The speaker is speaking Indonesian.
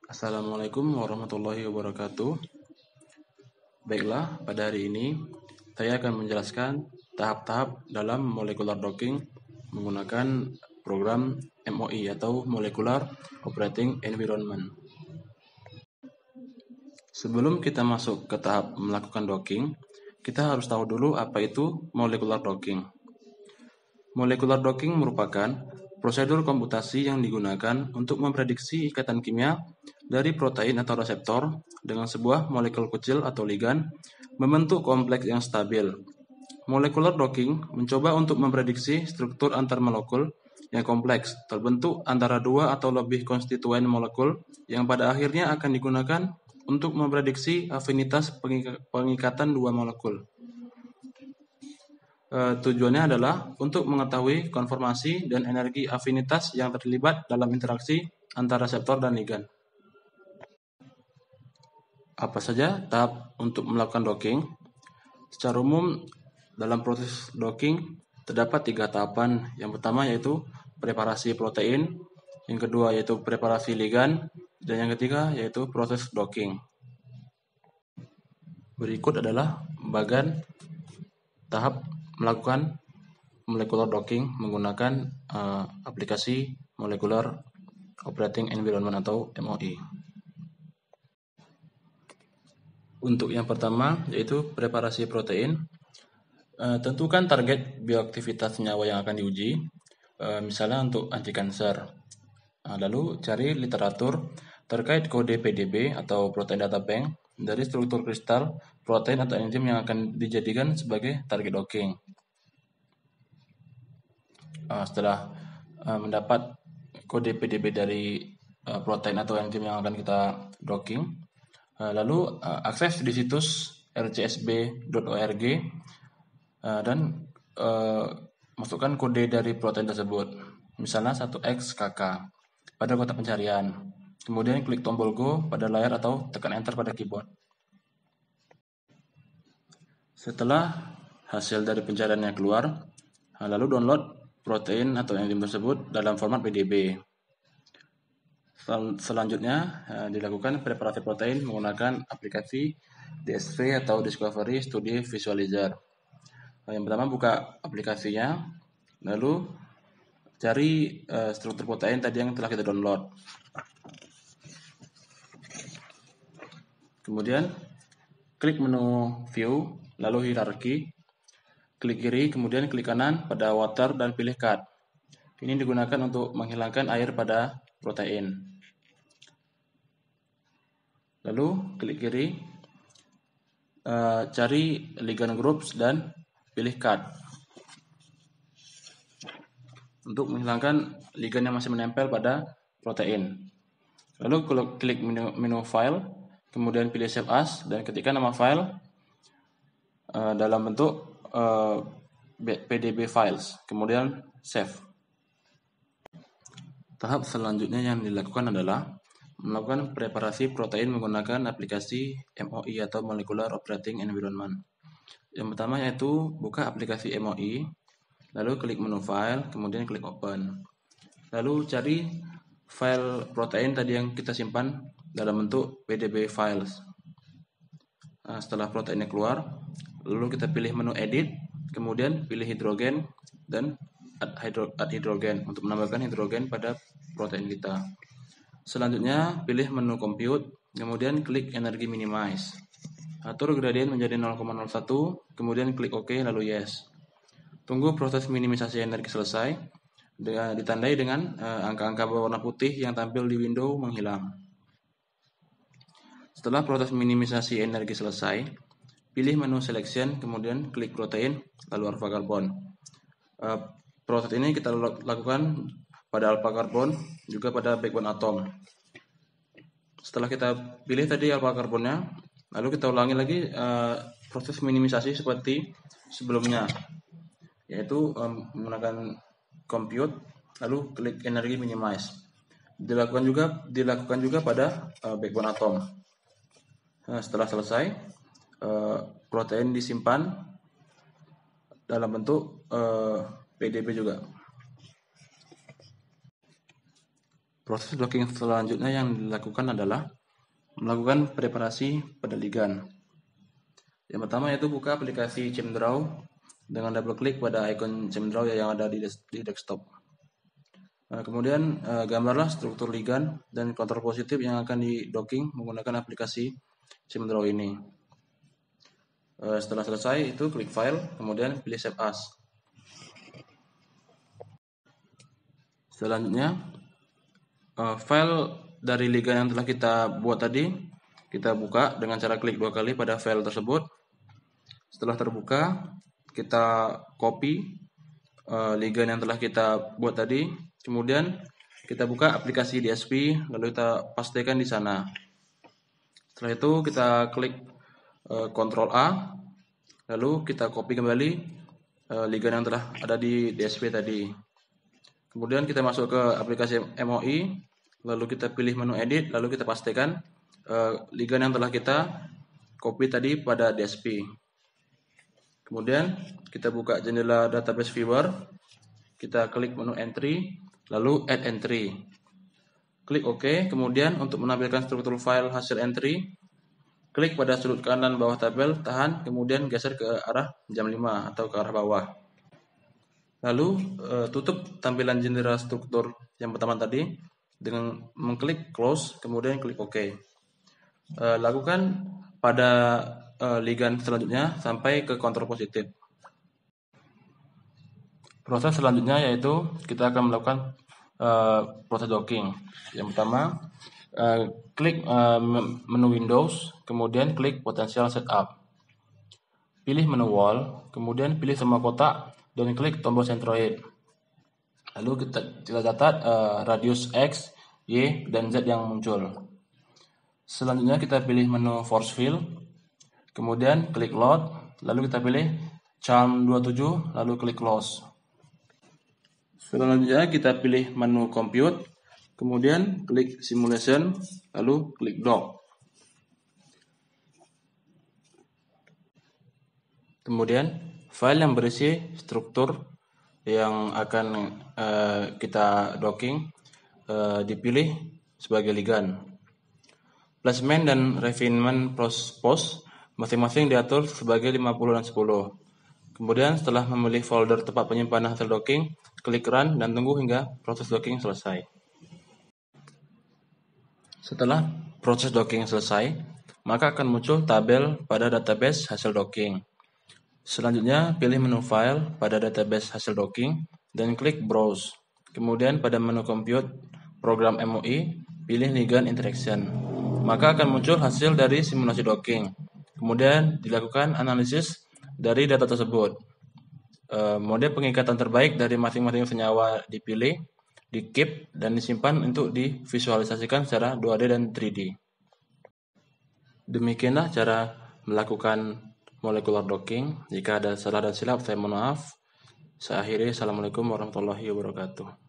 Assalamualaikum warahmatullahi wabarakatuh. Baiklah, pada hari ini saya akan menjelaskan tahap-tahap dalam molecular docking menggunakan program MOE atau Molecular Operating Environment. Sebelum kita masuk ke tahap melakukan docking, kita harus tahu dulu apa itu molecular docking. Molecular docking merupakan prosedur komputasi yang digunakan untuk memprediksi ikatan kimia dari protein atau reseptor dengan sebuah molekul kecil atau ligan membentuk kompleks yang stabil. Molecular docking mencoba untuk memprediksi struktur antar molekul yang kompleks terbentuk antara dua atau lebih konstituen molekul yang pada akhirnya akan digunakan untuk memprediksi afinitas pengikatan dua molekul. Tujuannya adalah untuk mengetahui konformasi dan energi afinitas yang terlibat dalam interaksi antara reseptor dan ligan. Apa saja tahap untuk melakukan docking? Secara umum, dalam proses docking terdapat 3 tahapan. Yang pertama yaitu preparasi protein, yang kedua yaitu preparasi ligan, dan yang ketiga yaitu proses docking. Berikut adalah bagian tahap melakukan molecular docking menggunakan aplikasi Molecular Operating Environment atau MOE. Untuk yang pertama yaitu preparasi protein. Tentukan target bioaktivitas senyawa yang akan diuji, misalnya untuk anti kanker. Lalu cari literatur terkait kode PDB atau Protein Data Bank dari struktur kristal, protein atau enzim yang akan dijadikan sebagai target docking. Setelah mendapat kode PDB dari protein atau enzim yang akan kita docking, lalu akses di situs rcsb.org dan masukkan kode dari protein tersebut, misalnya 1XKK pada kotak pencarian. Kemudian klik tombol Go pada layar atau tekan Enter pada keyboard. Setelah hasil dari pencariannya keluar, lalu download protein atau enzim tersebut dalam format PDB. Selanjutnya dilakukan preparasi protein menggunakan aplikasi DSV atau Discovery Study Visualizer. Yang pertama buka aplikasinya, lalu cari struktur protein tadi yang telah kita download. Kemudian klik menu View, lalu hierarki, klik kiri, kemudian klik kanan pada Water dan pilih Cut. Ini digunakan untuk menghilangkan air pada protein. Lalu klik kiri, cari ligand groups dan pilih Cut untuk menghilangkan ligan yang masih menempel pada protein. Lalu klik menu File, kemudian pilih Save As dan ketikkan nama file dalam bentuk PDB files, kemudian save. Tahap selanjutnya yang dilakukan adalah melakukan preparasi protein menggunakan aplikasi MOE atau Molecular Operating Environment. Yang pertama yaitu buka aplikasi MOE, lalu klik menu file, kemudian klik open. Lalu cari file protein tadi yang kita simpan dalam bentuk PDB files. Setelah proteinnya keluar, lalu kita pilih menu edit, kemudian pilih hidrogen dan add hidrogen untuk menambahkan hidrogen pada protein kita. Selanjutnya pilih menu compute, kemudian klik energi minimize. Atur gradien menjadi 0,01, kemudian klik OK lalu yes. Tunggu proses minimisasi energi selesai, ditandai dengan angka-angka berwarna putih yang tampil di window menghilang. Setelah proses minimisasi energi selesai, pilih menu selection, kemudian klik protein, lalu alpha carbon. Proses ini kita lakukan pada alpha carbon, juga pada backbone atom. Setelah kita pilih tadi alpha carbonnya, lalu kita ulangi lagi proses minimisasi seperti sebelumnya, yaitu menggunakan compute, lalu klik energi minimize. Dilakukan juga pada backbone atom. Setelah selesai, protein disimpan dalam bentuk PDB juga. Proses docking selanjutnya yang dilakukan adalah melakukan preparasi pada ligan. Yang pertama yaitu buka aplikasi ChemDraw dengan double klik pada ikon ChemDraw yang ada di desktop. Kemudian gambarlah struktur ligan dan kontrol positif yang akan di docking menggunakan aplikasi ChemDraw ini. Setelah selesai itu klik file, kemudian pilih save as. Selanjutnya file dari ligan yang telah kita buat tadi kita buka dengan cara klik 2 kali pada file tersebut. Setelah terbuka, kita copy ligan yang telah kita buat tadi. Kemudian kita buka aplikasi DSP, lalu kita pastikan di sana. Setelah itu kita klik Ctrl A, lalu kita copy kembali ligan yang telah ada di DSP tadi. Kemudian kita masuk ke aplikasi MOI, lalu kita pilih menu edit, lalu kita pastikan ligan yang telah kita copy tadi pada DSP. Kemudian kita buka jendela database viewer, kita klik menu entry, lalu add entry. Klik OK, kemudian untuk menampilkan struktur file hasil entry, klik pada sudut kanan bawah tabel, tahan, kemudian geser ke arah jam 5 atau ke arah bawah. Lalu tutup tampilan jendela struktur yang pertama tadi dengan mengklik close, kemudian klik OK. Lakukan pada ligan selanjutnya sampai ke kontrol positif. Proses selanjutnya yaitu kita akan melakukan proses docking. Yang pertama, klik menu Windows, kemudian klik Potential Setup. Pilih menu Wall, kemudian pilih semua kotak dan klik tombol centroid. Lalu kita catat radius X, Y, dan Z yang muncul. Selanjutnya kita pilih menu Force Fill, kemudian klik Load, lalu kita pilih Charm 27, lalu klik Close. Selanjutnya kita pilih menu Compute, kemudian klik Simulation, lalu klik Dock. Kemudian file yang berisi struktur yang akan kita docking dipilih sebagai ligan. Placement dan refinement post masing-masing diatur sebagai 50 dan 10. Kemudian setelah memilih folder tempat penyimpanan hasil docking, klik Run dan tunggu hingga proses docking selesai. Setelah proses docking selesai, maka akan muncul tabel pada database hasil docking. Selanjutnya, pilih menu File pada database hasil docking dan klik Browse. Kemudian pada menu Compute program MOI, pilih Ligan Interaction. Maka akan muncul hasil dari simulasi docking. Kemudian dilakukan analisis dari data tersebut. Mode pengikatan terbaik dari masing-masing senyawa dipilih, di-keep, dan disimpan untuk divisualisasikan secara 2D dan 3D. Demikianlah cara melakukan molecular docking. Jika ada salah dan silap, saya mohon maaf. Saya akhiri. Assalamualaikum warahmatullahi wabarakatuh.